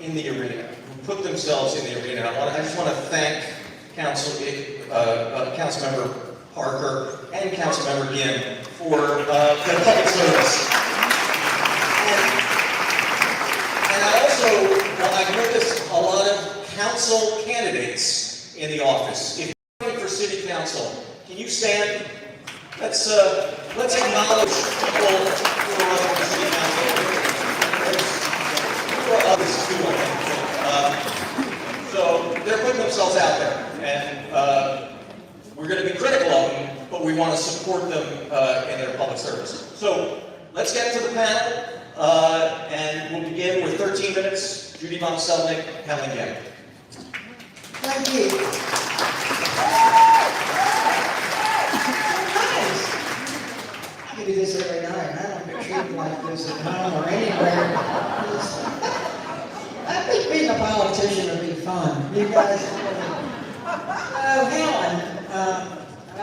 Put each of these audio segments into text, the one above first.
in the arena, who put themselves in the arena. I just want to thank Councilmember Parker and Councilmember Gym for their public service. And I also, I've noticed a lot of council candidates in the office. If you're running for city council, can you stand? Let's acknowledge people who are running for city council. There are others too, I think. So they're putting themselves out there, and we're going to be critical of them, but we want to support them in their public service. So let's get to the panel, and we'll begin with 13 minutes. Judy Von Selnick, Helen Gym. Thank you. I can do this every night. I don't get treated like this at home or anywhere. I think being a politician would be fun. You guys. Helen, I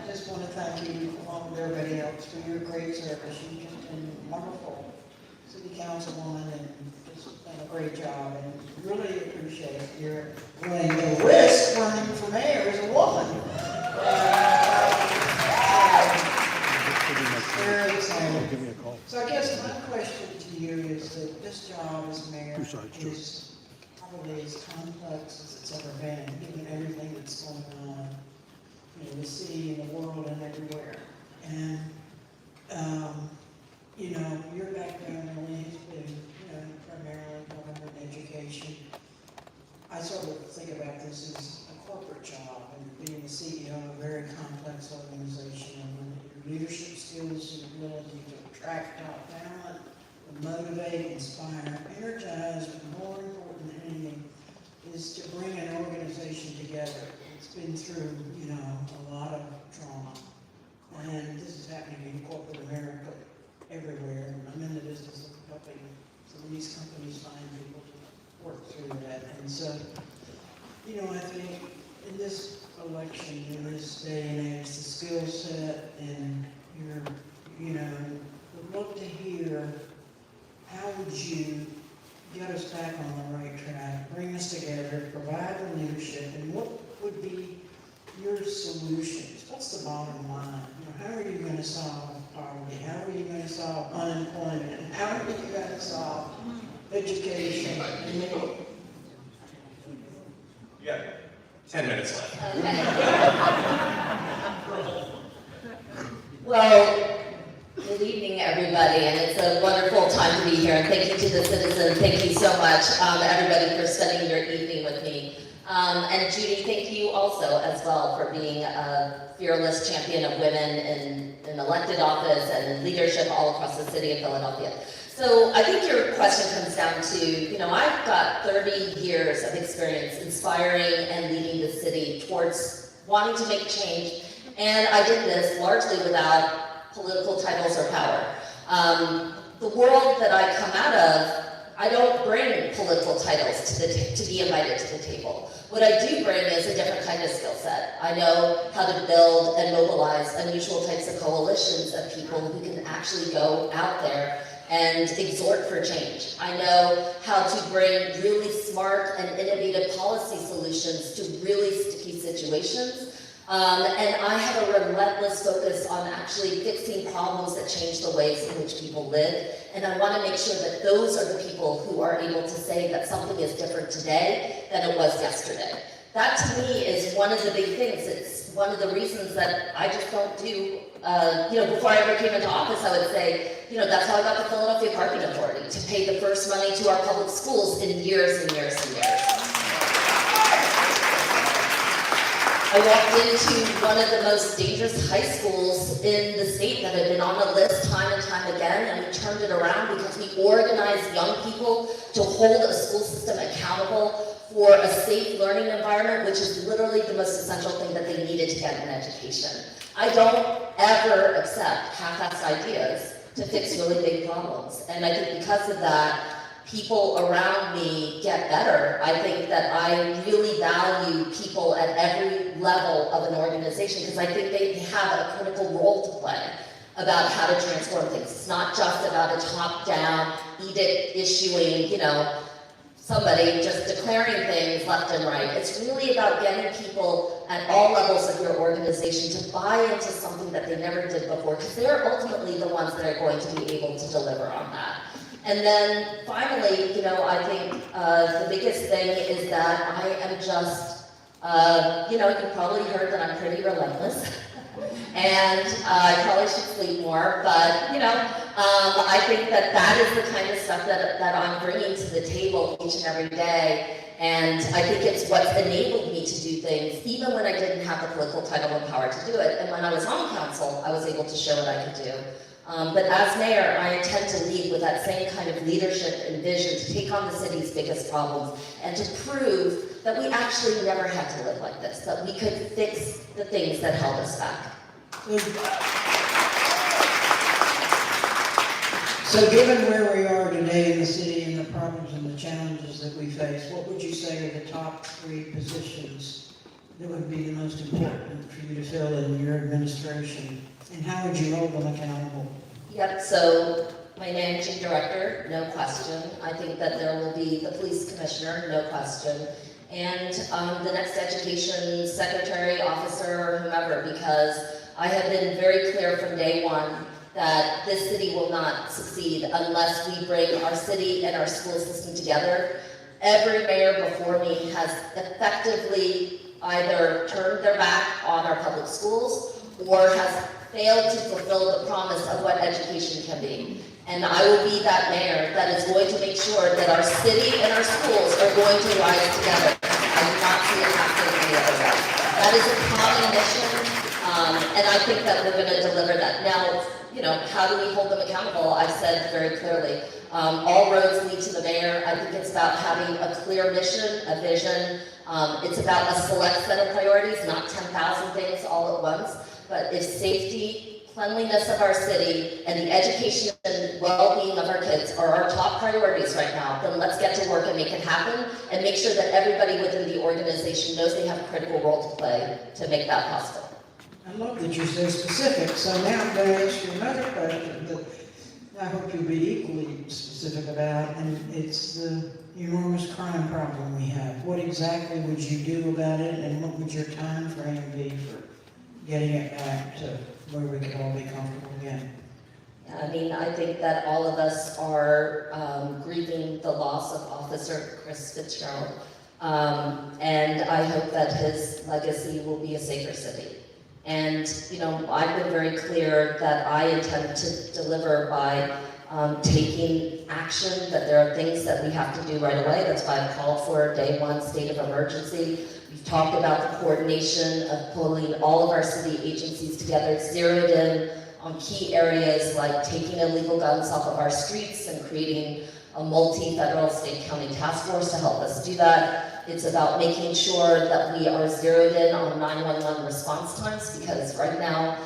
just want to thank you, along with everybody else, for your great service. You've just been wonderful city councilwoman and just done a great job. And really appreciate your willing to risk running for mayor as a woman. Very exciting. So I guess my question to you is that this job as mayor is probably as complex as it's ever been, given everything that's going on in the city, in the world, and everywhere. And your background really has been, primarily government education. I sort of think about this as a corporate job and being the CEO of a very complex organization, and your leadership skills and ability to attract top talent, motivate, inspire, energize, but more important than anything is to bring an organization together. It's been through, a lot of trauma, and this is happening in corporate America everywhere. And I'm in the business of helping some of these companies find people to work through that. And so, I think in this election, in this day and age, the skill set and would love to hear, how would you get us back on the right track, bring us together, provide the leadership, and what would be your solutions? What's the bottom line? How are you going to solve poverty? How are you going to solve unemployment? How are you going to solve education? You got 10 minutes left. Okay. Well, good evening, everybody, and it's a wonderful time to be here. And thank you to the citizens. Thank you so much, everybody, for spending your evening with me. And Judy, thank you also as well for being a fearless champion of women in elected office and in leadership all across the city of Philadelphia. So I think your question comes down to, I've got 30 years of experience inspiring and leading the city towards wanting to make change. And I did this largely without political titles or power. The world that I come out of, I don't bring political titles to be invited to the table. What I do bring is a different kind of skill set. I know how to build and mobilize unusual types of coalitions of people who can actually go out there and exhort for change. I know how to bring really smart and innovative policy solutions to really sticky situations. And I have a relentless focus on actually fixing problems that change the ways in which people live. And I want to make sure that those are the people who are able to say that something is different today than it was yesterday. That to me is one of the big things. It's one of the reasons that I just don't do, before I ever came into office, I would say, that's how I got the Philadelphia Parking Authority, to pay the first money to our public schools in years and years and years. I walked into one of the most dangerous high schools in the state that had been on the list time and time again, and we turned it around because we organized young people to hold a school system accountable for a safe learning environment, which is literally the most essential thing that they needed to get in education. I don't ever accept half-assed ideas to fix really big problems, and I think because of that, people around me get better. I think that I really value people at every level of an organization because I think they have a critical role to play about how to transform things. It's not just about a top-down edict issuing, somebody just declaring things left and right. It's really about getting people at all levels of your organization to buy into something that they never did before, because they're ultimately the ones that are going to be able to deliver on that. And then finally, I think the biggest thing is that I am just, you probably heard that I'm pretty relentless. And I probably should sleep more, but I think that is the kind of stuff that I'm bringing to the table each and every day. And I think it's what's enabled me to do things, even when I didn't have the political title and power to do it. And when I was on council, I was able to show what I could do. But as mayor, I intend to lead with that same kind of leadership and vision to take on the city's biggest problems and to prove that we actually never had to live like this, that we could fix the things that held us back. So given where we are today in the city and the problems and the challenges that we face, what would you say are the top 3 positions that would be the most important for you to fill in your administration? And how would you hold them accountable? Yep, so my managing director, no question. I think that there will be the police commissioner, no question. And the next education secretary, officer, whomever, because I have been very clear from day one that this city will not succeed unless we bring our city and our school system together. Every mayor before me has effectively either turned their back on our public schools or has failed to fulfill the promise of what education can be. And I will be that mayor that is going to make sure that our city and our schools are going to rise together. I do not see it happening any other way. That is a common mission, and I think that we're going to deliver that. Now, how do we hold them accountable? I've said very clearly, all roads lead to the mayor. I think it's about having a clear mission, a vision. It's about a select set of priorities, not 10,000 things all at once. But if safety, cleanliness of our city, and the education and well-being of our kids are our top priorities right now, then let's get to work and make it happen, and make sure that everybody within the organization knows they have a critical role to play to make that possible. I love that you're so specific. So now I'm going to ask you another question that I hope you'll be equally specific about, and it's the enormous crime problem we have. What exactly would you do about it, and what would your time frame be for getting it back to where we can all be comfortable again? I think that all of us are grieving the loss of Officer Chris Fitzgerald, and I hope that his legacy will be a safer city. And, I've been very clear that I intend to deliver by taking action, that there are things that we have to do right away. That's why I've called for a day 1 state of emergency. We've talked about the coordination of pulling all of our city agencies together, zeroed in on key areas like taking illegal guns off of our streets and creating a multi-federal state county task force to help us do that. It's about making sure that we are zeroed in on 911 response times, because right now,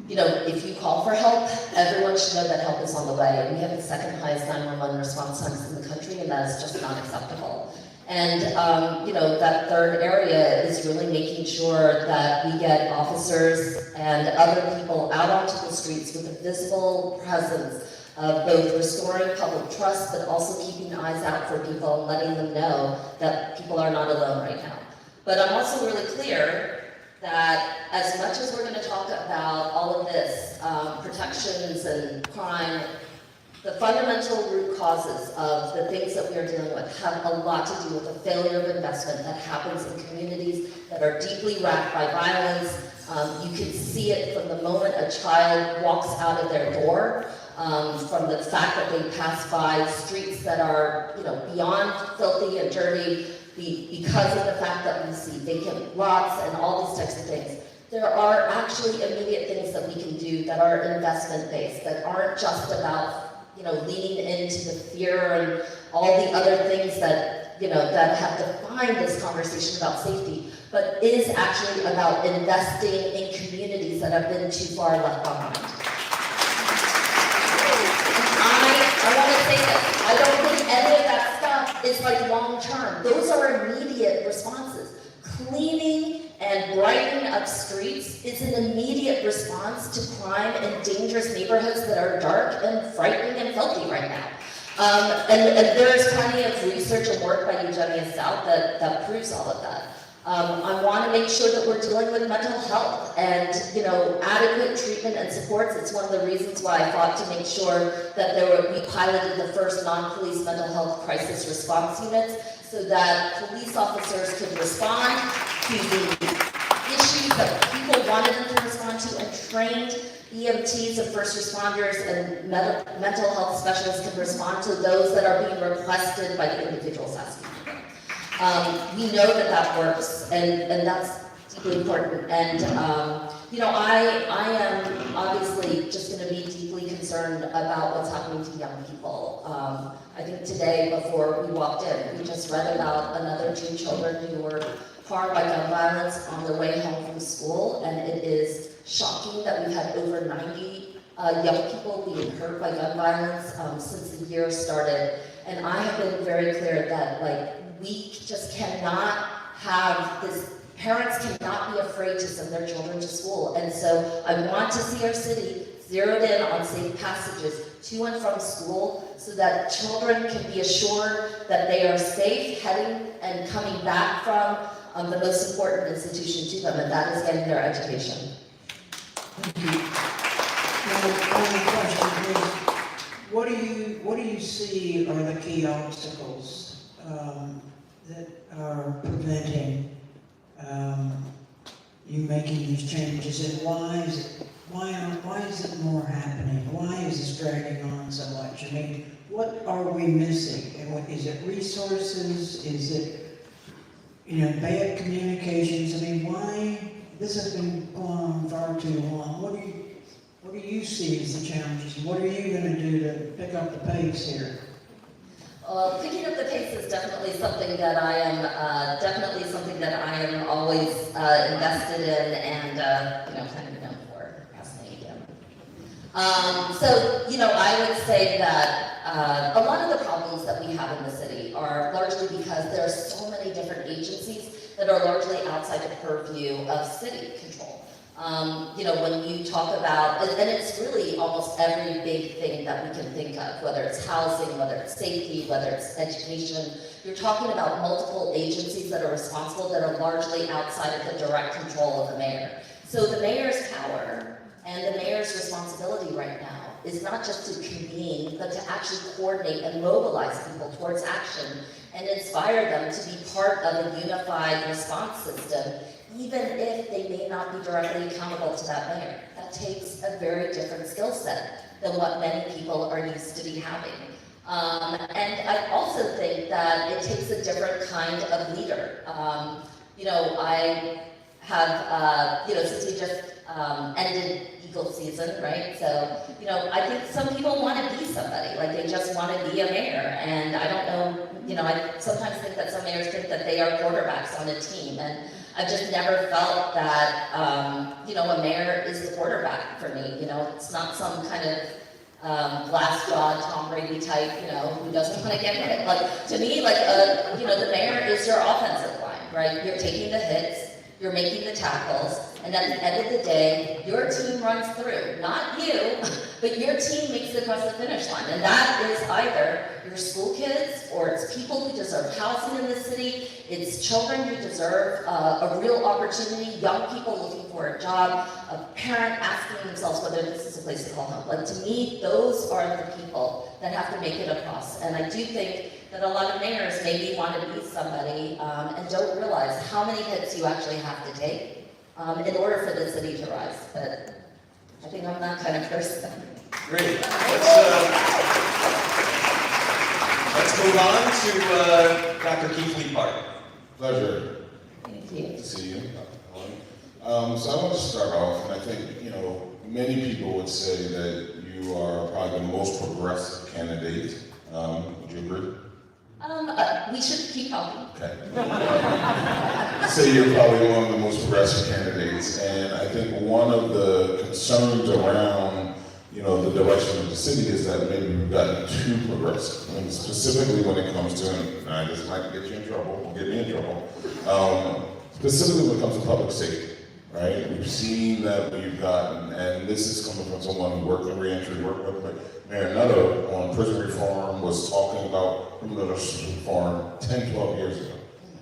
if you call for help, everyone should know that help is on the way. And we have the 2nd highest 911 response times in the country, and that is just not acceptable. And, that 3rd area is really making sure that we get officers and other people out onto the streets with a visible presence of both restoring public trust, but also keeping eyes out for people and letting them know that people are not alone right now. But I'm also really clear that as much as we're going to talk about all of this, protections and crime, the fundamental root causes of the things that we are dealing with have a lot to do with the failure of investment that happens in communities that are deeply racked by violence. You can see it from the moment a child walks out of their door, from the fact that they pass by streets that are, beyond filthy and dirty, because of the fact that we see vacant lots and all these types of things. There are actually immediate things that we can do that are investment-based, that aren't just about leaning into the fear and all the other things that, that have defined this conversation about safety, but is actually about investing in communities that have been too far left behind. I want to say this, I don't think any of that stuff is like long-term. Those are immediate responses. Cleaning and brightening up streets is an immediate response to crime in dangerous neighborhoods that are dark and frightening and filthy right now. And there's plenty of research and work by Eugenia South that proves all of that. I want to make sure that we're dealing with mental health and, adequate treatment and supports. It's one of the reasons why I fought to make sure that we piloted the first non-police mental health crisis response units so that police officers could respond to the issues that people wanted them to respond to, and trained EMTs and first responders and mental health specialists can respond to those that are being requested by the individuals asking for them. We know that works, and that's deeply important. And I am obviously just going to be deeply concerned about what's happening to young people. I think today, before we walked in, we just read about another 2 children who were harmed by gun violence on their way home from school, and it is shocking that we've had over 90 young people being hurt by gun violence since the year started. And I have been very clear that we just cannot have this. Parents cannot be afraid to send their children to school, and so I want to see our city zeroed in on safe passages to and from school so that children can be assured that they are safe heading and coming back from the most important institution to them, and that is getting their education. Thank you. One question, please. What do you see are the key obstacles that are preventing you making these changes, and why is it more happening? Why is this dragging on so much? I mean, what are we missing? And is it resources? Is it bad communications? I mean, why this has been going on far too long? What do you see as the challenges? What are you going to do to pick up the pace here? Picking up the pace is definitely something that I am always invested in and kind of known for procrastinating. I would say that a lot of the problems that we have in the city are largely because there are so many different agencies that are largely outside the purview of city control. When you talk about, and it's really almost every big thing that we can think of, whether it's housing, whether it's safety, whether it's education, you're talking about multiple agencies that are responsible that are largely outside of the direct control of the mayor. So the mayor's power and the mayor's responsibility right now is not just to convene, but to actually coordinate and mobilize people towards action and inspire them to be part of a unified response system, even if they may not be directly accountable to that mayor. That takes a very different skill set than what many people are used to be having. And I also think that it takes a different kind of leader. I have, since we just ended Eagle season, right? So, I think some people want to be somebody, like they just want to be a mayor. And I don't know, I sometimes think that some mayors think that they are quarterbacks on a team. And I've just never felt that, a mayor is the quarterback for me. It's not some kind of glass jaw Tom Brady type, who doesn't want to get hit. Like, to me, the mayor is your offensive line, right? You're taking the hits, you're making the tackles, and at the end of the day, your team runs through. Not you, but your team makes it across the finish line. And that is either your school kids, or it's people who deserve housing in the city, it's children who deserve a real opportunity, young people looking for a job, a parent asking themselves whether this is a place to call home. Like, to me, those are the people that have to make it across. And I do think that a lot of mayors maybe want to be somebody and don't realize how many hits you actually have to take in order for the city to rise. But I think I'm that kind of person. Great. Let's move on to Dr. Keith Leapart. Pleasure. Thank you. Good to see you, Dr. Helen. So I want to start off, and I think, many people would say that you are probably the most progressive candidate. Would you agree? We should keep talking. Okay. So you're probably one of the most progressive candidates, and I think one of the concerns around, the direction of the city is that maybe we've gotten too progressive, and specifically when it comes to, and this might get you in trouble, or get me in trouble, specifically when it comes to public safety, right? We've seen that we've gotten, and this is coming from someone who worked in reentry, worked with Mayor Nutter on prison reform, was talking about criminal justice reform 10, 12 years ago.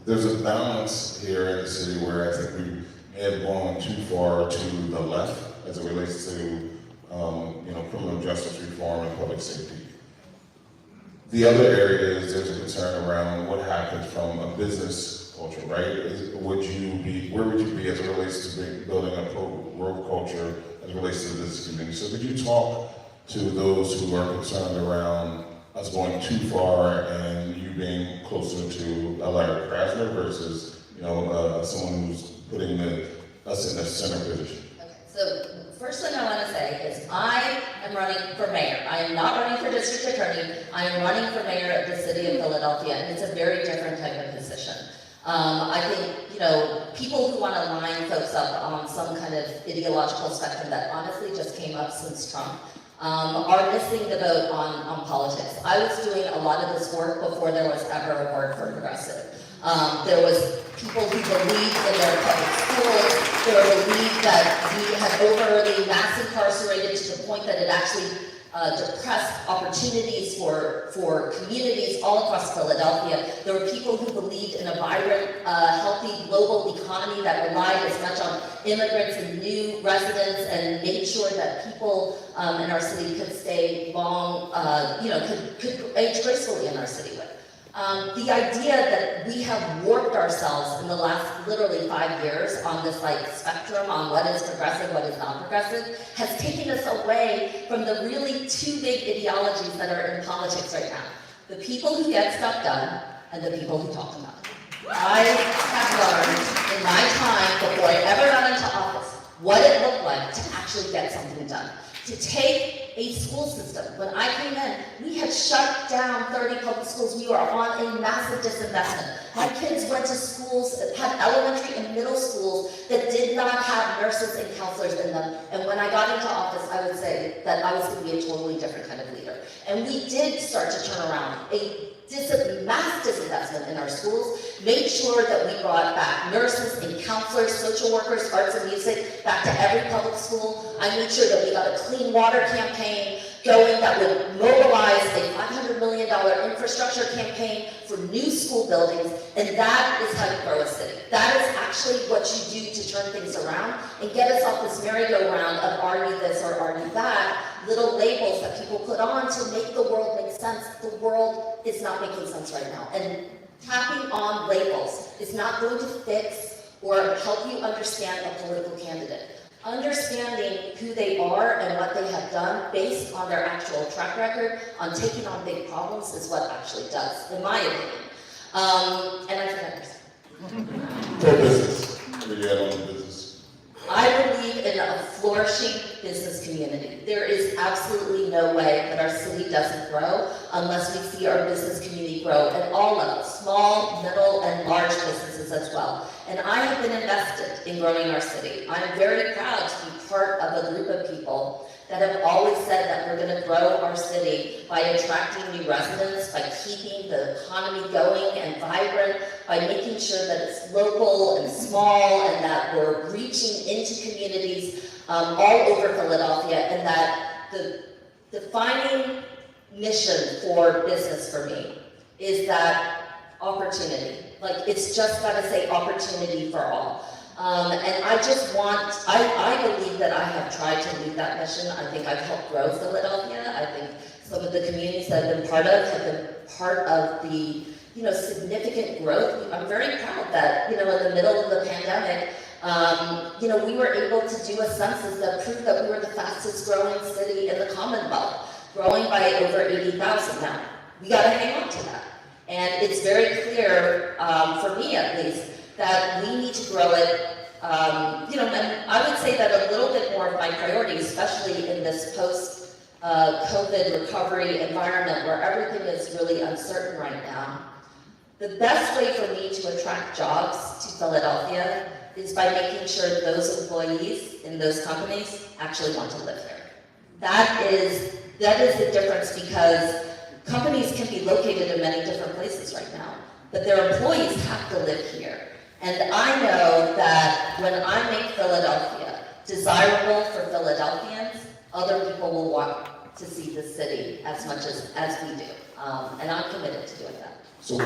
There's a balance here in the city where I think we may have gone too far to the left as it relates to criminal justice reform and public safety. The other area is there's a concern around what happens from a business culture, right? Where would you be as it relates to building a pro-growth culture as it relates to the business community? So could you talk to those who are concerned around us going too far and you being closer to a Larry Krasner versus someone who's putting us in a center position? Okay, so first thing I want to say is I am running for mayor. I am not running for district attorney. I am running for mayor of the city of Philadelphia, and it's a very different type of position. I think, people who want to line folks up on some kind of ideological spectrum that honestly just came up since Trump are missing the boat on politics. I was doing a lot of this work before there was ever a word for progressive. There was people who believed in their public schools. There believed that we had overly mass incarcerated to the point that it actually depressed opportunities for communities all across Philadelphia. There were people who believed in a vibrant, healthy global economy that relied as much on immigrants and new residents and made sure that people in our city could stay long, could age gracefully in our city with. The idea that we have warped ourselves in the last literally 5 years on this spectrum on what is progressive, what is not progressive, has taken us away from the really two big ideologies that are in politics right now. The people who get stuff done and the people who talk about it. I have learned in my time before I ever got into office what it looked like to actually get something done. To take a school system. When I came in, we had shut down 30 public schools. We were on a massive disinvestment. My kids went to schools that had elementary and middle schools that did not have nurses and counselors in them. And when I got into office, I would say that I was going to be a totally different kind of leader. And we did start to turn around a mass disinvestment in our schools, made sure that we brought back nurses and counselors, social workers, arts and music back to every public school. I made sure that we got a clean water campaign going that would mobilize a $500 million infrastructure campaign for new school buildings, and that is how you grow a city. That is actually what you do to turn things around and get us off this merry-go-round of are you this or are you that, little labels that people put on to make the world make sense. The world is not making sense right now, and tapping on labels is not going to fix or help you understand a political candidate. Understanding who they are and what they have done based on their actual track record on taking on big problems is what actually does, in my opinion. And I forgot For business. What do you add on to business? I believe in a flourishing business community. There is absolutely no way that our city doesn't grow unless we see our business community grow at all levels, small, middle, and large businesses as well. And I have been invested in growing our city. I'm very proud to be part of a group of people that have always said that we're going to grow our city by attracting new residents, by keeping the economy going and vibrant, by making sure that it's local and small and that we're reaching into communities all over Philadelphia, and that the defining mission for business for me is that opportunity. It's just got to say opportunity for all. And I believe that I have tried to lead that mission. I think I've helped grow Philadelphia. I think some of the communities that I've been part of have been part of the, significant growth. I'm very proud that, in the middle of the pandemic, we were able to do a census that proved that we were the fastest growing city in the Commonwealth, growing by over 80,000 now. We got to hang on to that. And it's very clear, for me at least, that we need to grow it, and I would say that a little bit more of my priority, especially in this post-COVID recovery environment where everything is really uncertain right now. The best way for me to attract jobs to Philadelphia is by making sure those employees in those companies actually want to live there. That is the difference, because companies can be located in many different places right now, but their employees have to live here. And I know that when I make Philadelphia desirable for Philadelphians, other people will want to see the city as much as we do. And I'm committed to doing that. So what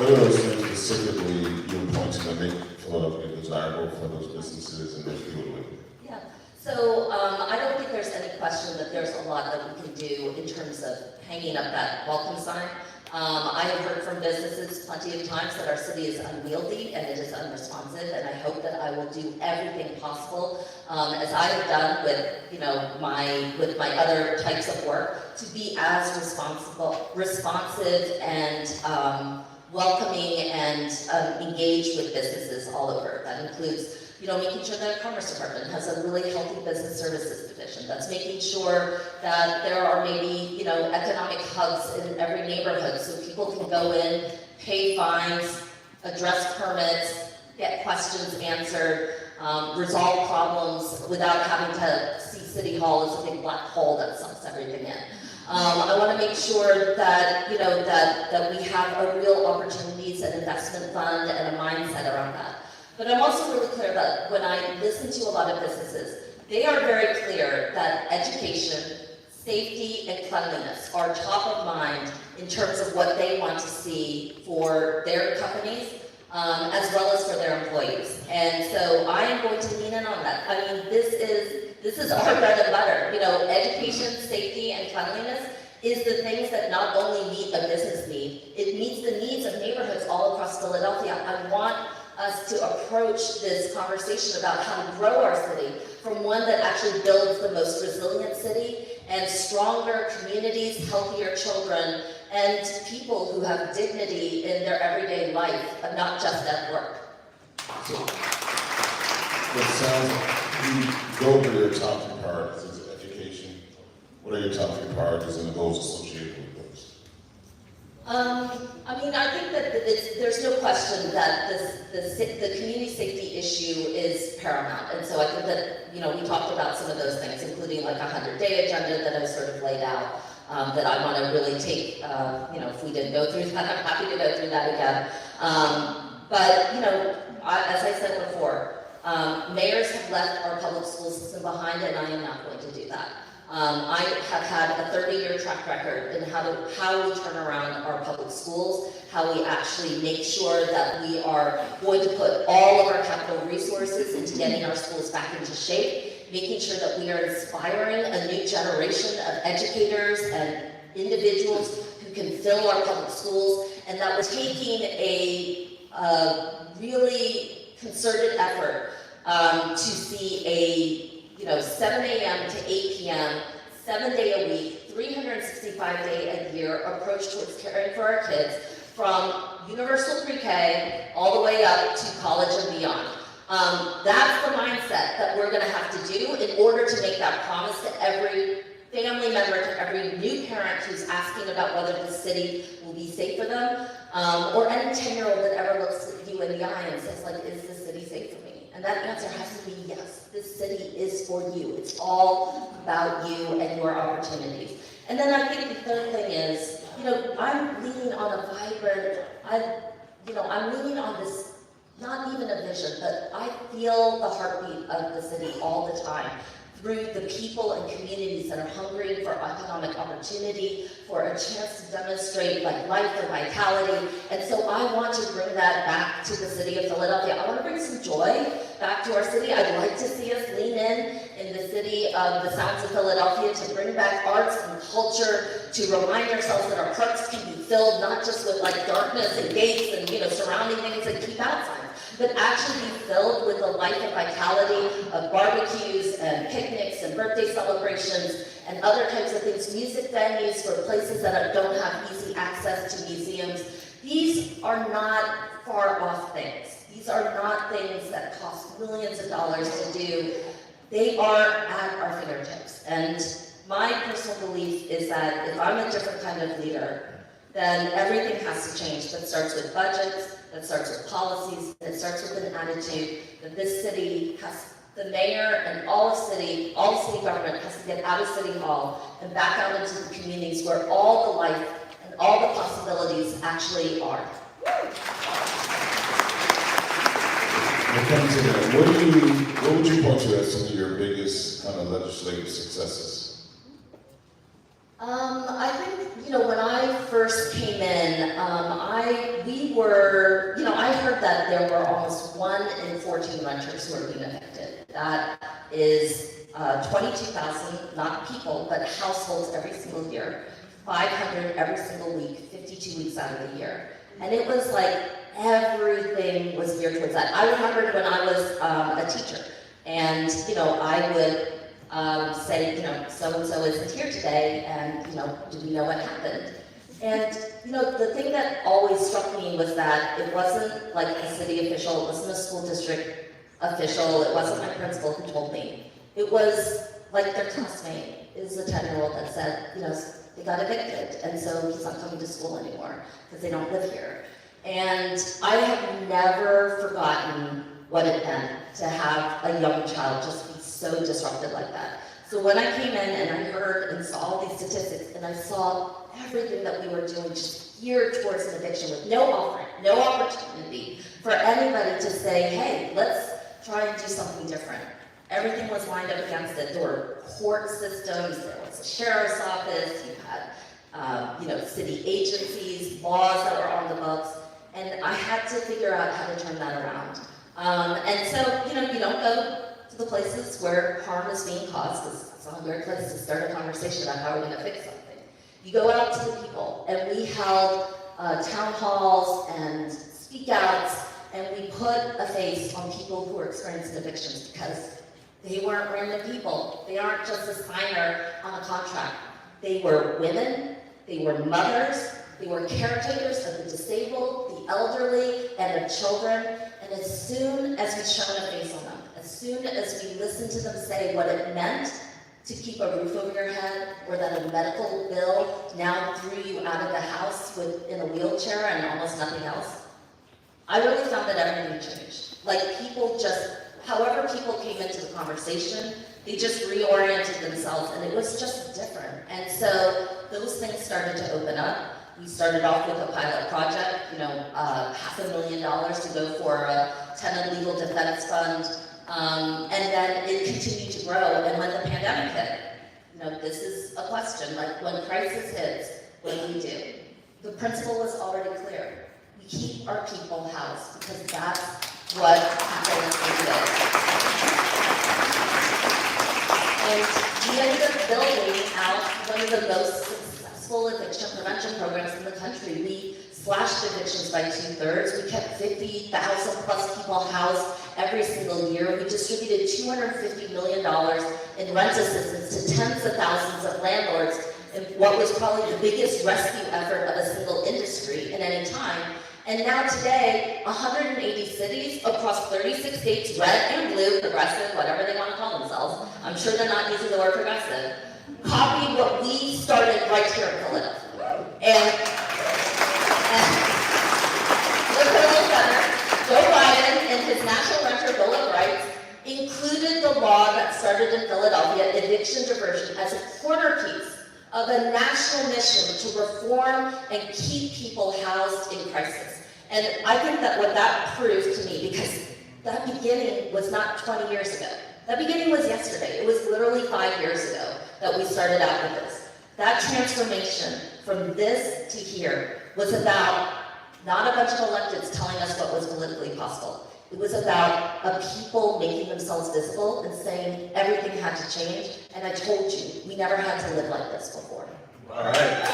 are those things specifically you're pointing to make Philadelphia desirable for those businesses and those people to live? Yeah, so I don't think there's any question that there's a lot that we can do in terms of hanging up that welcome sign. I have heard from businesses plenty of times that our city is unwieldy and it is unresponsive, and I hope that I will do everything possible, as I have done with, with my other types of work, to be as responsive and welcoming and engaged with businesses all over. That includes making sure that the Commerce Department has a really healthy business services division. That's making sure that there are maybe, economic hubs in every neighborhood so people can go in, pay fines, address permits, get questions answered, resolve problems without having to see City Hall as a big black hole that sucks everything in. I want to make sure that, that we have a real opportunities and investment fund and a mindset around that. But I'm also really clear that when I listen to a lot of businesses, they are very clear that education, safety, and cleanliness are top of mind in terms of what they want to see for their companies, as well as for their employees. And so I am going to lean in on that. I mean, this is our bread and butter. Education, safety, and cleanliness is the things that not only meet a business need, it meets the needs of neighborhoods all across Philadelphia. I want us to approach this conversation about how to grow our city from one that actually builds the most resilient city and stronger communities, healthier children, and people who have dignity in their everyday life, but not just at work. So, it sounds like you go over your top three priorities as education. What are your top three priorities and the goals associated with those? I think that there's no question that the community safety issue is paramount. And so I think that, we talked about some of those things, including like a 100-day agenda that I sort of laid out, that I want to really take, if we didn't go through that, I'm happy to go through that again. But as I said before, mayors have left our public school system behind, and I am not going to do that. I have had a 30-year track record in how we turn around our public schools, how we actually make sure that we are going to put all of our capital resources into getting our schools back into shape, making sure that we are inspiring a new generation of educators and individuals who can fill our public schools, and that we're taking a really concerted effort to see a 7 a.m. to 8 p.m., 7-day a week, 365-day a year approach towards caring for our kids from universal pre-K all the way up to college and beyond. That's the mindset that we're going to have to do in order to make that promise to every family member, to every new parent who's asking about whether the city will be safe for them, or any 10-year-old that ever looks at you in the eye and says, is the city safe for me? And that answer has to be yes. This city is for you. It's all about you and your opportunities. And then I think the third thing is, I'm leaning on a vibrant, I'm leaning on this, not even a vision, but I feel the heartbeat of the city all the time through the people and communities that are hungry for economic opportunity, for a chance to demonstrate life and vitality. And so I want to bring that back to the city of Philadelphia. I want to bring some joy back to our city. I'd like to see us lean in the city of the sounds of Philadelphia to bring back arts and culture, to remind ourselves that our parks can be filled not just with darkness and gates and surrounding things and keep out signs, but actually be filled with the life and vitality of barbecues and picnics and birthday celebrations and other types of things, music venues for places that don't have easy access to museums. These are not far off things. These are not things that cost millions of dollars to do. They are at our fingertips. And my personal belief is that if I'm a different kind of leader, then everything has to change. That starts with budgets, that starts with policies, and it starts with an attitude that this city has, the mayor and all city government has to get out of City Hall and back out into the communities where all the life and all the possibilities actually are. when it comes to that, what would you point to as some of your biggest kind of legislative successes? I think, when I first came in, I heard that there were almost 1 in 14 renters who are being evicted. That is 22,000, not people, but households every single year, 500 every single week, 52 weeks out of the year. And it was like everything was geared towards that. I remembered when I was a teacher, and I would say, so-and-so isn't here today, and do we know what happened? And the thing that always struck me was that it wasn't like a city official, it wasn't a school district official, it wasn't my principal who told me. It was like their classmate, is a 10-year-old that said, they got evicted, and so he's not coming to school anymore because they don't live here. And I have never forgotten what it meant to have a young child just be so disrupted like that. So when I came in and I heard and saw all these statistics, and I saw everything that we were doing just geared towards an eviction with no offering, no opportunity for anybody to say, hey, let's try and do something different. Everything was lined up against it. There were court systems, there was a sheriff's office, you had city agencies, laws that were on the books, and I had to figure out how to turn that around. And so, you don't go to the places where harm is being caused, because it's not a great place to start a conversation about how we're going to fix something. You go out to the people, and we held town halls and speak outs, and we put a face on people who are experiencing evictions, because they weren't random people. They aren't just a signer on a contract. They were women, they were mothers, they were caretakers of the disabled, the elderly, and of children. And as soon as we shone a face on them, as soon as we listened to them say what it meant to keep a roof over your head, or that a medical bill now threw you out of the house in a wheelchair and almost nothing else, I really found that everything changed. Like however people came into the conversation, they just reoriented themselves, and it was just different. And so those things started to open up. We started off with a pilot project, $500,000 to go for a tenant legal defense fund, and then it continued to grow. And when the pandemic hit, this is a question, like when crisis hits, what do we do? The principle was already clear. We keep our people housed, because that's what happens today. And we ended up building out one of the most successful eviction prevention programs in the country. We slashed evictions by 2/3. We kept 50,000 plus people housed every single year. We distributed $250 million in rent assistance to tens of thousands of landlords in what was probably the biggest rescue effort of a single industry in any time. And now today, 180 cities across 36 states, red and blue, progressive, whatever they want to call themselves, I'm sure they're not using the word progressive, copied what we started right here in Philadelphia. And look at a little better. Joe Biden, in his National Renter Bill of Rights, included the law that started in Philadelphia, eviction diversion, as a cornerpiece of a national mission to reform and keep people housed in crisis. And I think that what that proved to me, because that beginning was not 20 years ago. That beginning was yesterday. It was literally 5 years ago that we started out with this. That transformation from this to here was about not a bunch of electeds telling us what was politically possible. It was about a people making themselves visible and saying everything had to change. And I told you, we never had to live like this before. All right.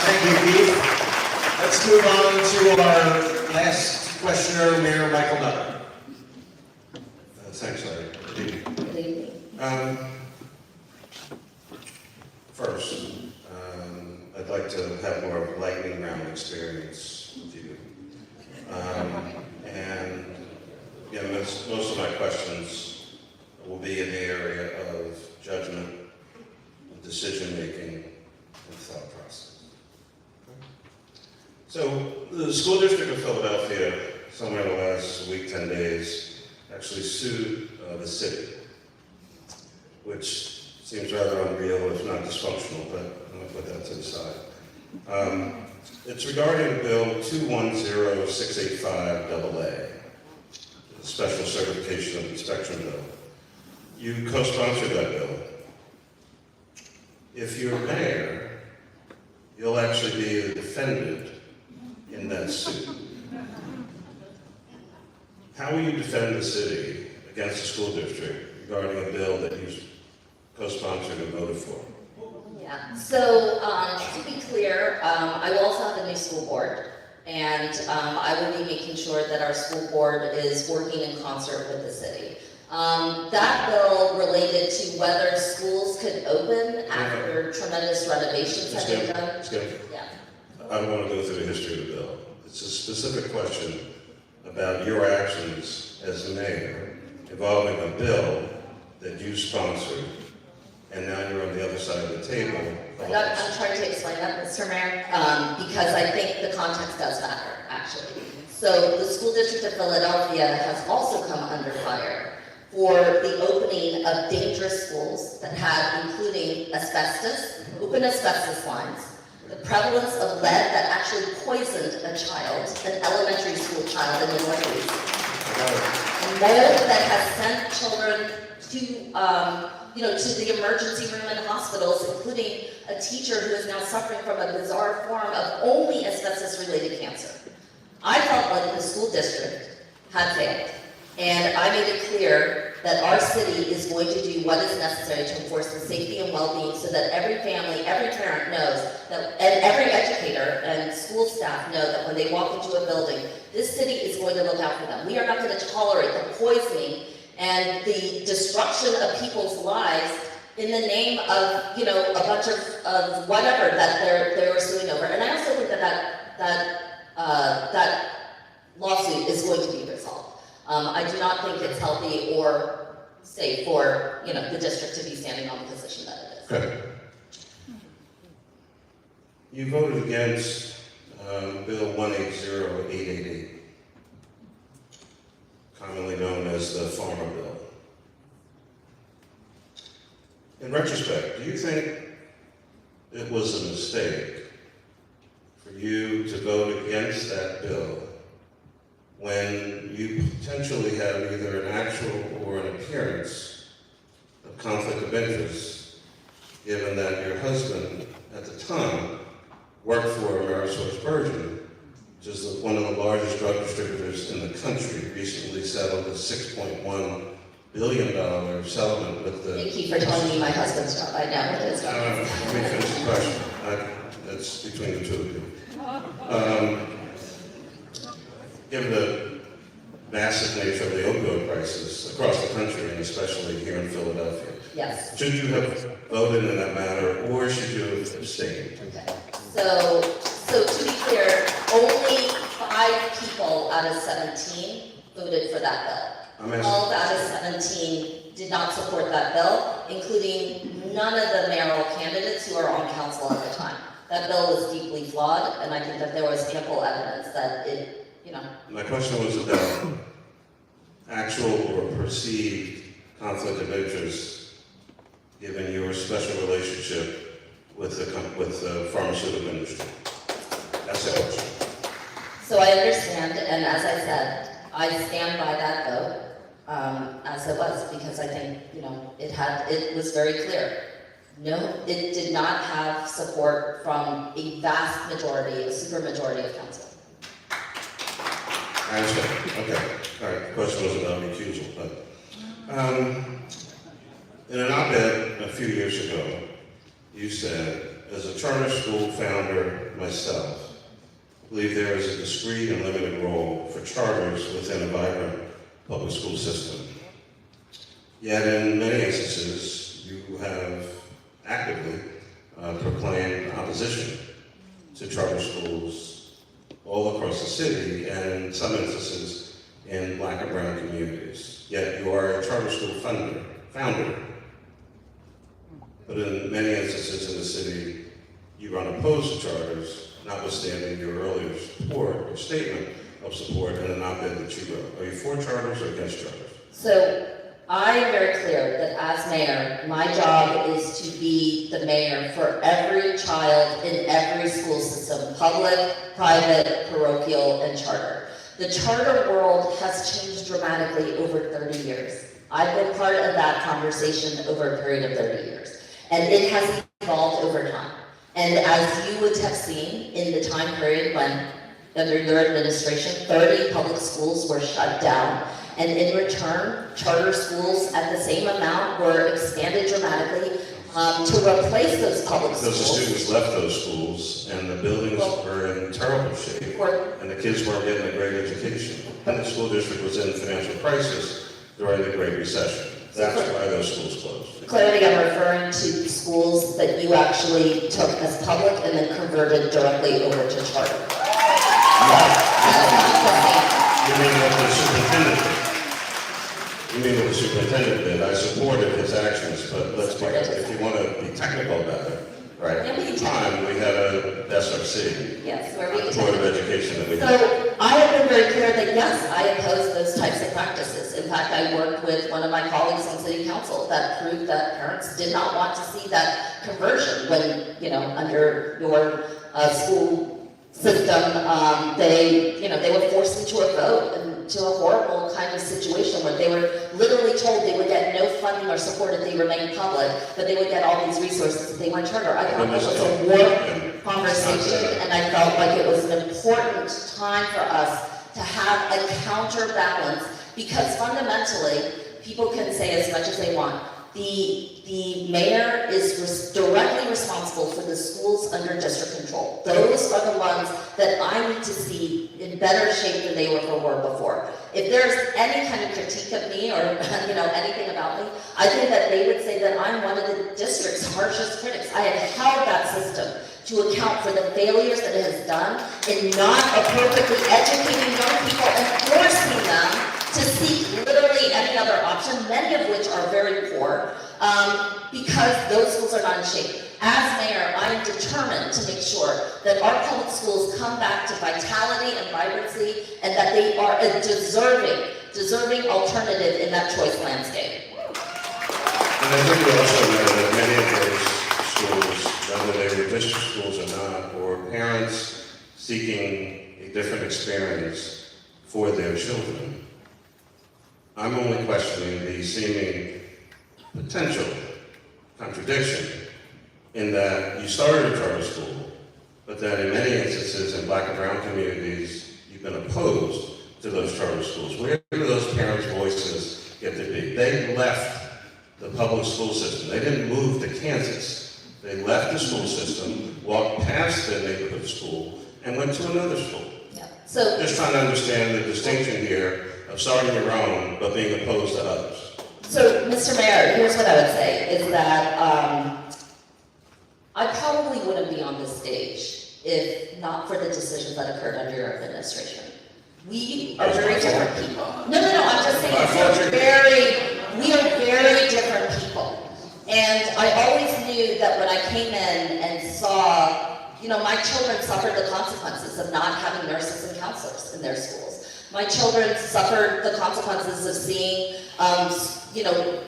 Thank you, Keith. Let's move on to our last questioner, Mayor Michael Nutter. Thanks, Larry. Good evening. First, I'd like to have more of a lightning round experience with you. And most of my questions will be in the area of judgment, decision-making, and thought process. So, the School District of Philadelphia, somewhere in the last week, 10 days, actually sued the city, which seems rather unreal, if not dysfunctional, but I'm going to put that to the side. It's regarding Bill 210685AA, the Special Certification of Inspection Bill. You co-sponsored that bill. If you're mayor, you'll actually be defended in that suit. How will you defend the city against the school district regarding a bill that you co-sponsored and voted for? Yeah, so to be clear, I will also have a new school board, and I will be making sure that our school board is working in concert with the city. That bill related to whether schools could open after tremendous renovations have been done. Yeah. I don't want to go through the history of the bill. It's a specific question about your actions as the mayor involving a bill that you sponsored, and now you're on the other side of the table. I'm trying to explain that, Mr. Mayor, because I think the context does matter, actually. So the school district of Philadelphia has also come under fire for the opening of dangerous schools that had, including asbestos, open asbestos lines, the prevalence of lead that actually poisoned a child, an elementary school child in the Northeast, and mold that has sent children to the emergency room in hospitals, including a teacher who is now suffering from a bizarre form of only asbestos-related cancer. I felt like the school district had failed, and I made it clear that our city is going to do what is necessary to enforce the safety and well-being so that every family, every parent knows that, and every educator and school staff know that when they walk into a building, this city is going to look out for them. We are not going to tolerate the poisoning and the destruction of people's lives in the name of, a bunch of whatever that they're suing over. And I also think that lawsuit is going to be resolved. I do not think it's healthy or safe for, the district to be standing on the position that it is. Okay. You voted against Bill 180888, commonly known as the Farmer Bill. In retrospect, do you think it was a mistake for you to vote against that bill when you potentially have either an actual or an appearance of conflict of interest, given that your husband at the time worked for AmerisourceBergen, which is one of the largest drug distributors in the country, recently settled a $6.1 billion settlement with the... Thank you for telling me my husband's job. I know what his job is. Let me finish the question. That's between the two of you. Given the massive nature of the opioid crisis across the country, and especially here in Philadelphia, Yes. should you have voted in that matter, or should you have abstained? Okay. So to be clear, only 5 people out of 17 voted for that bill. I'm asking- 12 out of 17 did not support that bill, including none of the mayoral candidates who are on council at the time. That bill was deeply flawed, and I think that there was ample evidence that it, My question was about actual or perceived conflict of interest, given your special relationship with the pharmaceutical industry. That's the question. So I understand, and as I said, I stand by that vote, as it was, because I think, it was very clear. No, it did not have support from a vast majority, a super majority of council. I understand. Okay. All right. The question was about recusal, but in an op-ed a few years ago, you said, as a charter school founder myself, I believe there is a discrete and limited role for charters within a vibrant public school system. Yet in many instances, you have actively proclaimed opposition to charter schools all across the city, and in some instances in Black and brown communities. Yet you are a charter school founder. But in many instances in the city, you run opposed to charters, notwithstanding your earlier support or statement of support in an op-ed that you wrote. Are you for charters or against charters? So I am very clear that as mayor, my job is to be the mayor for every child in every school system, public, private, parochial, and charter. The charter world has changed dramatically over 30 years. I've been part of that conversation over a period of 30 years. And it has evolved over time. And as you would have seen in the time period when, under your administration, 30 public schools were shut down. And in return, charter schools at the same amount were expanded dramatically to replace those public Because the schools. students left those schools and the buildings were in terrible shape and the kids weren't getting a great education. And the school district was in financial crisis during the Great Recession. That's why those schools closed. Clarity, I'm referring to schools that you actually took as public and then converted directly over to charter. That's not the same. You mean what the superintendent did? You mean what the superintendent did? I supported his actions, but let's be, if you want to be technical about it, right? Yeah, we can At the time, we had a SRC, Yes, where we Board of Education that we had. So I have been very clear that yes, I oppose those types of practices. In fact, I worked with one of my colleagues on city council that proved that parents did not want to see that conversion when, under your school system, they were forced into a vote and to a horrible kind of situation where they were literally told they would get no funding or support if they remained public, but they would get all these resources if they went charter. I thought that was a warped conversation, and I felt like it was an important time for us to have a counterbalance, because fundamentally, people can say as much as they want. The mayor is directly responsible for the schools under district control. Those are the ones that I need to see in better shape than they were before. If there's any kind of critique of me or anything about me, I think that they would say that I'm one of the district's harshest critics. I have held that system to account for the failures that it has done in not appropriately educating young people and forcing them to seek literally any other option, many of which are very poor, because those schools are not in shape. As mayor, I am determined to make sure that our public schools come back to vitality and vibrancy, and that they are a deserving alternative in that choice landscape. And I think we also know that many of those schools, whether they were district schools or not, or parents seeking a different experience for their children. I'm only questioning the seeming potential contradiction in that you started a charter school, but then in many instances in Black and brown communities, you've been opposed to those charter schools. Where do those parents' voices get to be? They left the public school system. They didn't move to Kansas. They left the school system, walked past the neighborhood school, and went to another school. Yeah. So Just trying to understand the distinction here of starting your own, but being opposed to others. So, Mr. Mayor, here's what I would say, is that I probably wouldn't be on this stage if not for the decisions that occurred under your administration. We are very different people. No, I'm just saying we are very different people. And I always knew that when I came in and saw, my children suffered the consequences of not having nurses and counselors in their schools. My children suffered the consequences of seeing,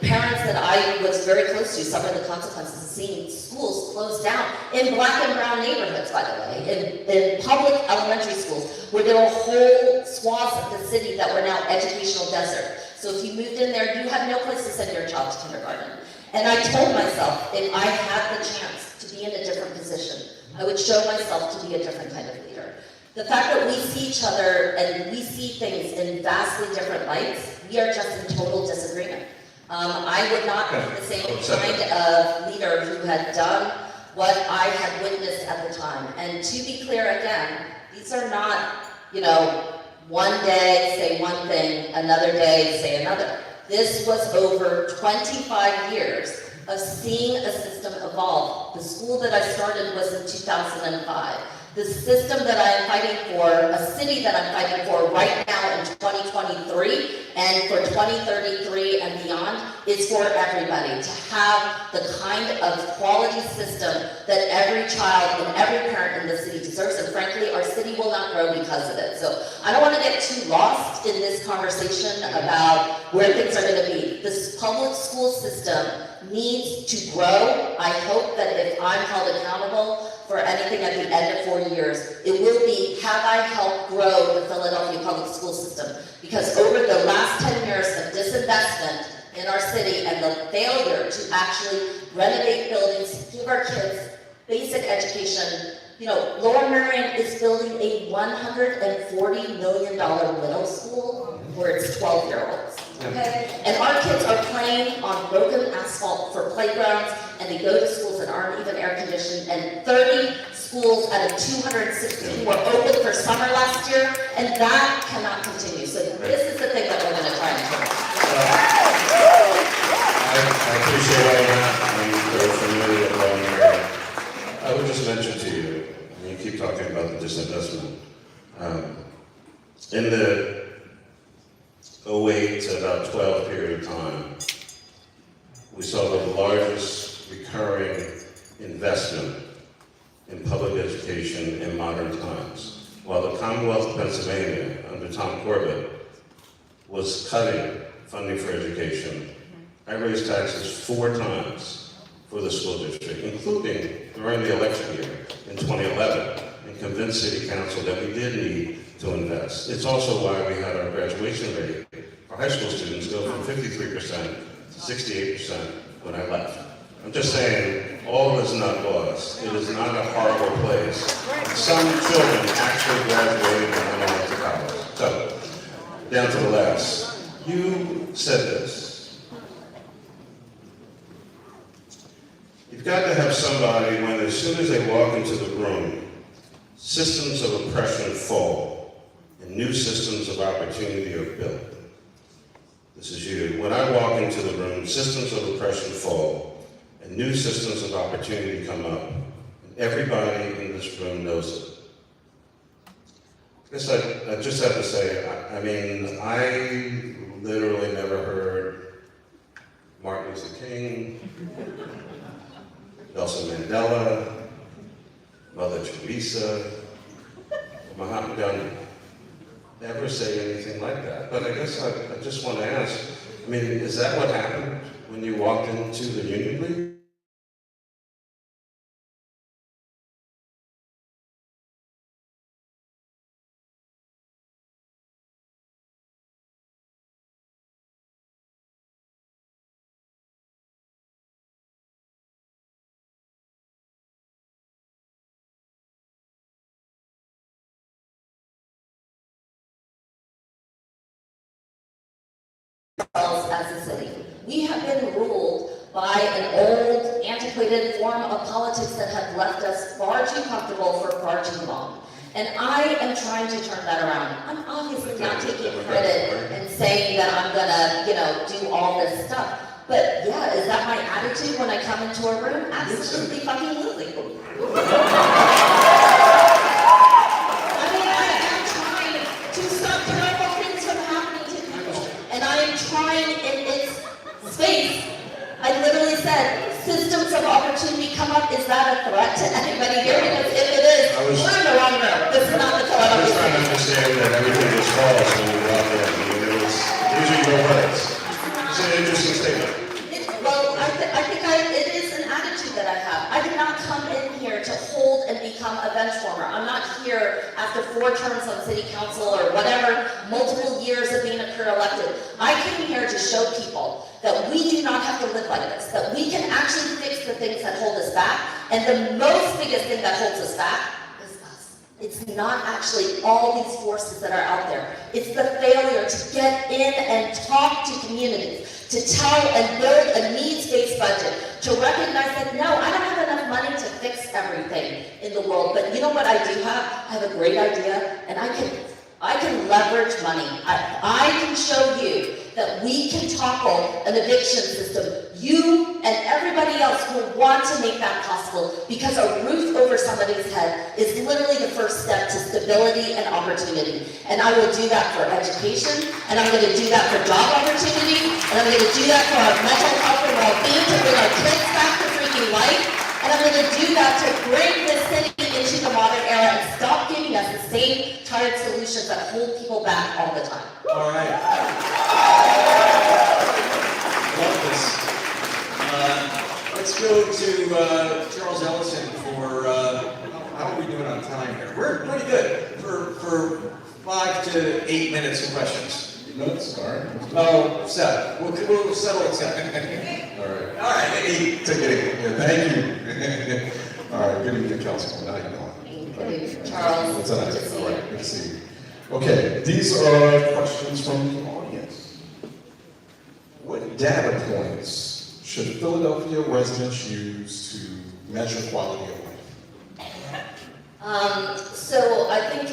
parents that I was very close to suffer the consequences of seeing schools closed down in Black and brown neighborhoods, by the way, in public elementary schools, where there were whole swaths of the city that were now educational desert. So if you moved in there, you had no place to send your child to kindergarten. And I told myself, if I had the chance to be in a different position, I would show myself to be a different kind of leader. The fact that we see each other and we see things in vastly different lights, we are just in total disagreement. I would not be the same kind of leader who had done what I had witnessed at the time. And to be clear again, these are not, one day say one thing, another day say another. This was over 25 years of seeing a system evolve. The school that I started was in 2005. The system that I am fighting for, a city that I'm fighting for right now in 2023 and for 2033 and beyond, is for everybody, to have the kind of quality system that every child and every parent in the city deserves. And frankly, our city we will not grow because of it. So I don't want to get too lost in this conversation about where things are going to be. This public school system needs to grow. I hope that if I'm held accountable for anything at the end of 4 years, it will be, have I helped grow the Philadelphia public school system? Because over the last 10 years of disinvestment in our city and the failure to actually renovate buildings, give our kids basic education, you know, Lower Merion is building a $140 million middle school where it's 12-year-olds, okay? And our kids are playing on broken asphalt for playgrounds, and they go to schools that aren't even air conditioned, and 30 schools out of 260 were open for summer last year, and that cannot continue. So this is the thing that we're gonna try and turn. I appreciate all that. I'm very familiar with Lower Merion. I would just mention to you, you keep talking about the disinvestment. In the 08 to about 12 period of time, we saw the largest recurring investment in public education in modern times. While the Commonwealth of Pennsylvania, under Tom Corbett, was cutting funding for education, I raised taxes 4 times for the school district, including during the election year in 2011, and convinced City Council that we did need to invest. It's also why we had our graduation rate for high school students go from 53% to 68% when I left. I'm just saying, all is not lost. It is not a horrible place. Some children actually graduated and went on to college. So, down to the last. You said this. You've got to have somebody when, as soon as they walk into the room, systems of oppression fall and new systems of opportunity are built. This is you. When I walk into the room, systems of oppression fall and new systems of opportunity come up. And everybody in this room knows it. I guess I just have to say, I mean, I literally never heard Martin Luther King, Nelson Mandela, Mother Teresa, Mahatma Gandhi never say anything like that. But I guess I just want to ask, I mean, is that what happened when you walked into the Union League? As a city. We have been ruled by an old, antiquated form of politics that have left us far too comfortable for far too long. And I am trying to turn that around. I'm obviously not taking credit and saying that I'm gonna, you know, do all this stuff. But yeah, is that my attitude when I come into a room? Absolutely fucking illegal. I mean, I am trying to stop terrible things from happening to people. And I am trying in its space. I literally said, systems of opportunity come up. Is that a threat to anybody here? Because if it is, we're in the wrong room. This is not the I was Philadelphia. trying to understand that everything was false when you walked in. I mean, these are your words. It's an interesting statement. Well, I think it is an attitude that I have. I did not come in here to hold and become a bench warmer. I'm not here after 4 terms on city council or whatever, multiple years of being a career elected. I came here to show people that we do not have to live like this, that we can actually fix the things that hold us back, and the most biggest thing that holds us back is us. It's not actually all these forces that are out there. It's the failure to get in and talk to communities, to tell and build a needs-based budget, to recognize that, no, I don't have enough money to fix everything in the world, but you know what I do have? I have a great idea, and I can leverage money. I can show you that we can topple an eviction system. You and everybody else will want to make that possible because a roof over somebody's head is literally the first step to stability and opportunity. And I will do that for education, and I'm going to do that for job opportunity, and I'm going to do that for our mental health and well-being, to bring our kids back to freaking life, and I'm going to do that to bring this city into the modern era and stop giving us has the same tired solutions that hold people back all the time. All right. Love this. Let's go to Charles Ellison for, how are we doing on time here? We're pretty good for 5 to 8 minutes of questions. 8 minutes, all right. Oh, 7. We'll settle at 7. All right. All right, 8. Take it. Yeah, thank you. All right, good evening, Councilman. How you doing? Thank you, Charles. What's up? Good to see All you. right, good to see you. Okay, these are questions from the audience. What data points should Philadelphia residents use to measure quality of life? So I think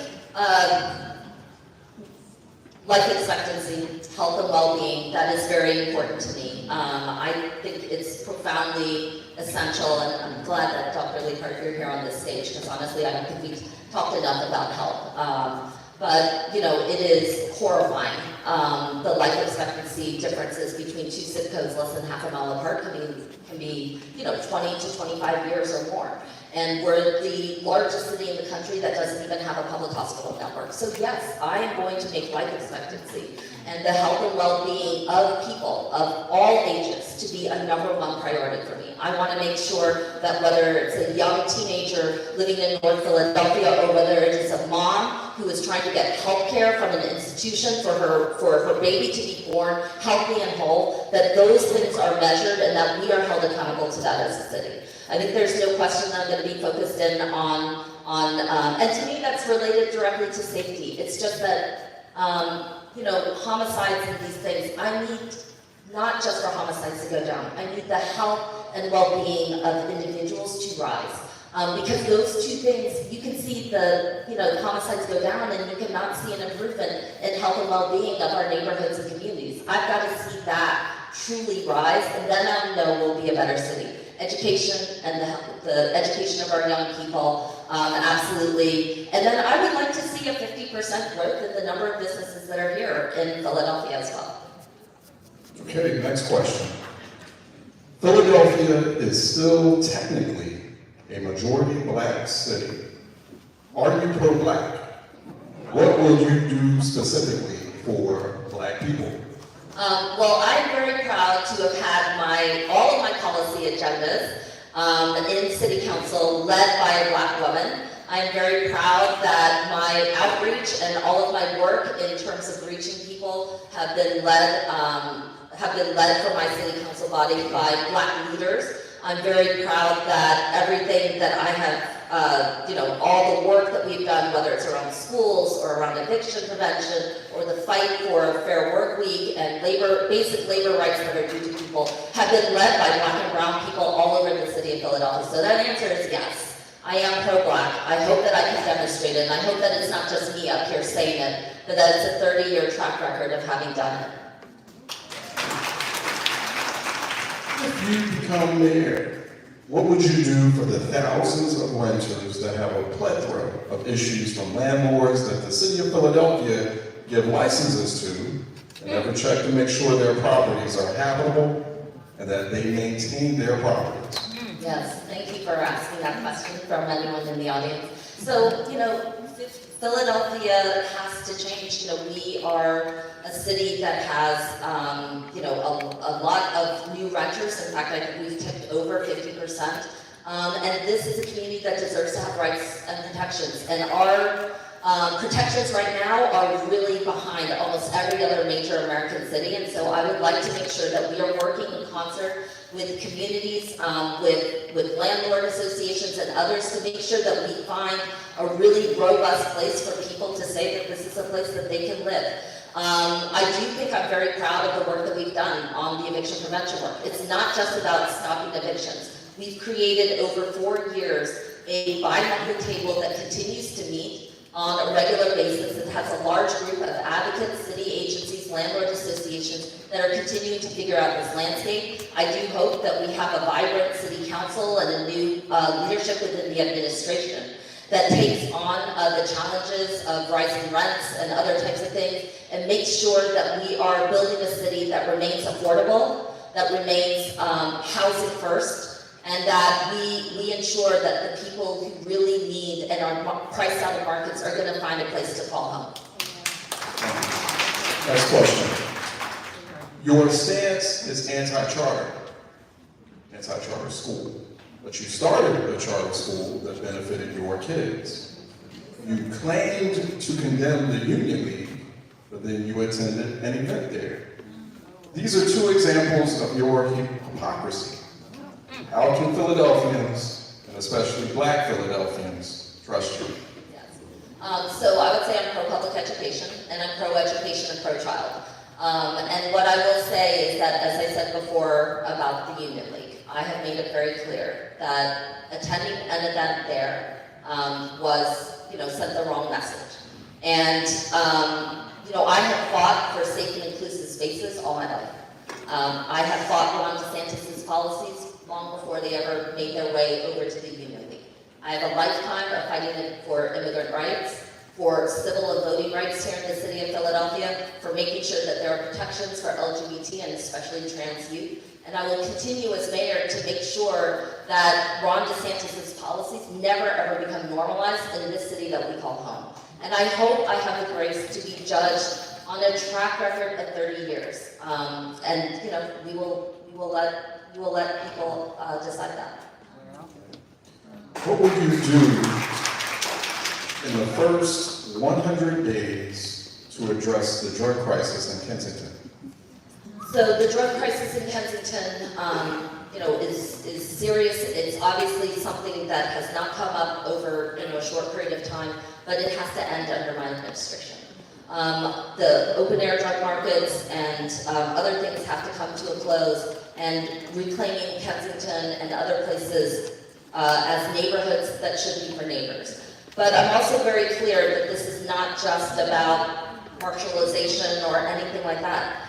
life expectancy, health and well-being, that is very important to me. I think it's profoundly essential, and I'm glad that Dr. Lee Hart, you're here on this stage, because honestly, I don't think we've talked enough about health. But, you know, it is horrifying. The life expectancy differences between 2 zip codes less than half a mile apart can be, you know, 20 to 25 years or more. And we're the largest city in the country that doesn't even have a public hospital network. So yes, I am going to make life expectancy and the health and well-being of people of all ages to be a #1 priority for me. I want to make sure that whether it's a young teenager living in North Philadelphia or whether it is a mom who is trying to get health care from an institution for her baby to be born healthy and whole, that those things are measured and that we are held accountable to that as a city. I think there's no question that I'm going to be focused in on and to me that's related directly to safety. It's just that, you know, homicides and these things, I need not just for homicides to go down, I need the health and well-being of individuals to rise. Because those two things, you can see the homicides go down and you cannot see an improvement in health and well-being of our neighborhoods and communities. I've got to see that truly rise, and then I know we'll be a better city. Education and the education of our young people, absolutely. And then I would like to see a 50% growth in the number of businesses that are here in Philadelphia as well. Okay, next question. Philadelphia is still technically a majority black city. Are you pro-black? What will you do specifically for black people? Well, I'm very proud to have had all of my policy agendas in City Council led by a black woman. I'm very proud that my outreach and all of my work in terms of reaching people have been led for my City Council body by black leaders. I'm very proud that everything that I have, all the work that we've done, whether it's around schools or around eviction prevention or the fight for a fair work week and basic labor rights that are due to people, have been led by black and brown people all over the city of Philadelphia. So that answer is yes. I am pro-black. I hope that I can demonstrate it, and I hope that it's not just me up here saying it, but that it's a 30-year track record of having done it. If you become mayor, what would you do for the thousands of renters that have a plethora of issues from landlords that the city of Philadelphia give licenses to and never check to make sure their properties are habitable and that they maintain their properties? Yes, thank you for asking that question from anyone in the audience. So, Philadelphia has to change. We are a city that has, a lot of new renters. In fact, I think we've tipped over 50%. And this is a community that deserves to have rights and protections. And our protections right now are really behind almost every other major American city. And so I would like to make sure that we are working in concert with communities, with landlord associations and others to make sure that we find a really robust place for people to say that this is a place that they can live. I do think I'm very proud of the work that we've done on the eviction prevention work. It's not just about stopping evictions. We've created over 4 years a bi-monthly table that continues to meet on a regular basis. It has a large group of advocates, city agencies, landlord associations that are continuing to figure out this landscape. I do hope that we have a vibrant city council and a new leadership within the administration that takes on the challenges of rising rents and other types of things and makes sure that we are building a city that remains affordable, that remains housing first, and that we ensure that the people who really need and are priced out of markets are going to find a place to call home. Next question. Your stance is anti-charter school, but you started a charter school that benefited your kids. You claimed to condemn the Union League, but then you attended an event there. These are two examples of your hypocrisy. How can Philadelphians, and especially Black Philadelphians, trust you? Yes. So I would say I'm pro-public education, and I'm pro-education and pro-child. And what I will say is that, as I said before about the Union League, I have made it very clear that attending an event there sent the wrong message. And I have fought for safe and inclusive spaces all my life. I have fought Ron DeSantis' policies long before they ever made their way over to the Union League. I have a lifetime of fighting for immigrant rights, for civil and voting rights here in the city of Philadelphia, for making sure that there are protections for LGBT and especially trans youth. And I will continue as mayor to make sure that Ron DeSantis' policies never ever become normalized in this city that we call home. And I hope I have the grace to be judged on a track record of 30 years. We will let people decide that. What will you do in the first 100 days to address the drug crisis in Kensington? So the drug crisis in Kensington, is serious. It's obviously something that has not come up over a short period of time, but it has to end under my administration. The open air drug markets and other things have to come to a close, and reclaiming Kensington and other places as neighborhoods that should be for neighbors. But I'm also very clear that this is not just about marginalization or anything like that.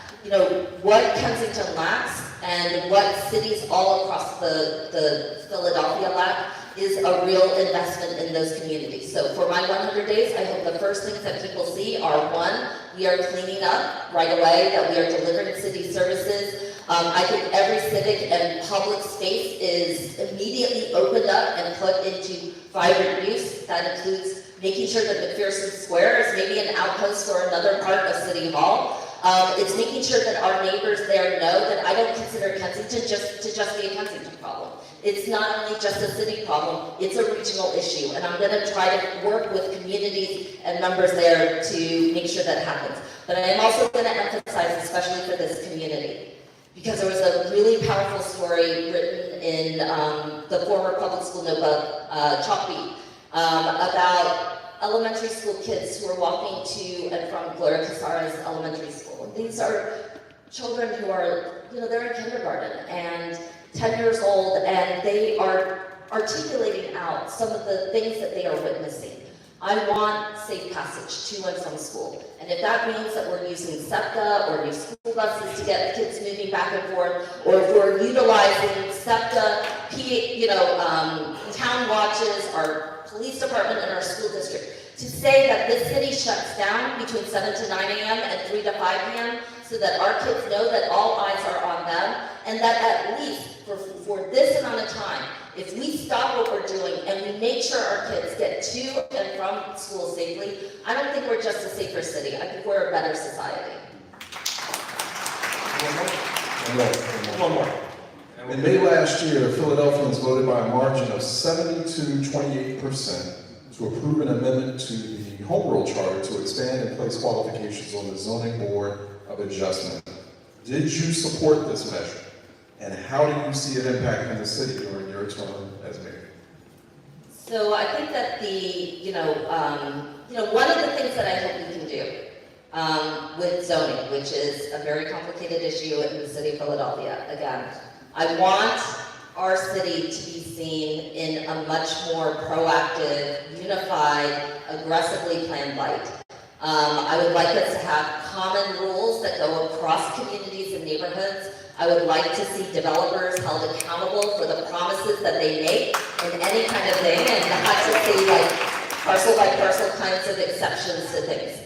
What Kensington lacks and what cities all across the Philadelphia lack is a real investment in those communities. So for my 100 days, I hope the first things that people see are, one, we are cleaning up right away, that we are delivering city services. I think every civic and public space is immediately opened up and put into vibrant use. That includes making sure that McPherson Square is maybe an outpost or another part of City Hall. It's making sure that our neighbors there know that I don't consider Kensington just be a Kensington problem. It's not only just a city problem, it's a regional issue, and I'm going to try to work with communities and members there to make sure that happens. But I am also going to emphasize, especially for this community, because there was a really powerful story written in the former public school notebook, Chalkbeat, about elementary school kids who are walking to and from Gloria Casara's elementary school. And these are children who are, they're in kindergarten and 10 years old, and they are articulating out some of the things that they are witnessing. I want safe passage to and from school. And if that means that we're using SEPTA or new school buses to get kids moving back and forth, or if we're utilizing SEPTA, town watches, our police department, and our school district, to say that this city shuts down between 7 to 9 a.m. and 3 to 5 p.m. so that our kids know that all eyes are on them, and that at least for this amount of time, if we stop what we're doing and we make sure our kids get to and from school safely, I don't think we're just a safer city. I think we're a better society. One more. In May last year, Philadelphians voted by a margin of 72-28% to approve an amendment to the Home Rule Charter to expand and place qualifications on the Zoning Board of Adjustment. Did you support this measure? And how do you see it impacting the city during your term as mayor? So I think that one of the things that I hope we can do with zoning, which is a very complicated issue in the city of Philadelphia, again, I want our city to be seen in a much more proactive, unified, aggressively planned light. I would like us to have common rules that go across communities and neighborhoods. I would like to see developers held accountable for the promises that they make in any kind of thing, and not to see parcel by parcel kinds of exceptions to things.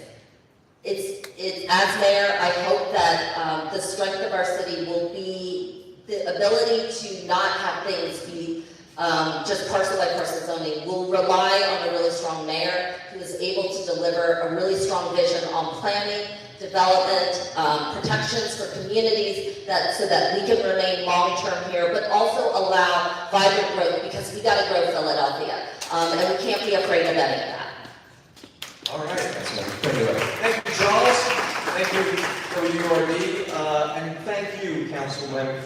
It's as mayor, I hope that the strength of our city will be the ability to not have things be just parcel by parcel zoning. We'll rely on a really strong mayor who is able to deliver a really strong vision on planning, development, protections for communities, so that we can remain long-term here, but also allow vibrant growth, because we got to grow Philadelphia, and we can't be afraid of any of that. All right. Thank you. Thank you, Charles. Thank you for URD, and thank you,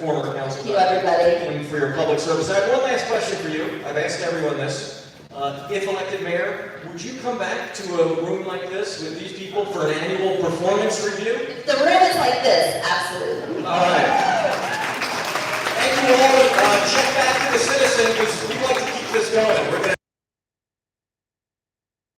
former Councilman. Thank you, everybody. For your public service. I have one last question for you. I've asked everyone this. If elected mayor, would you come back to a room like this with these people for an annual performance review? If the room is like this, absolutely. All right. Thank you all. Check back to the citizen, because we like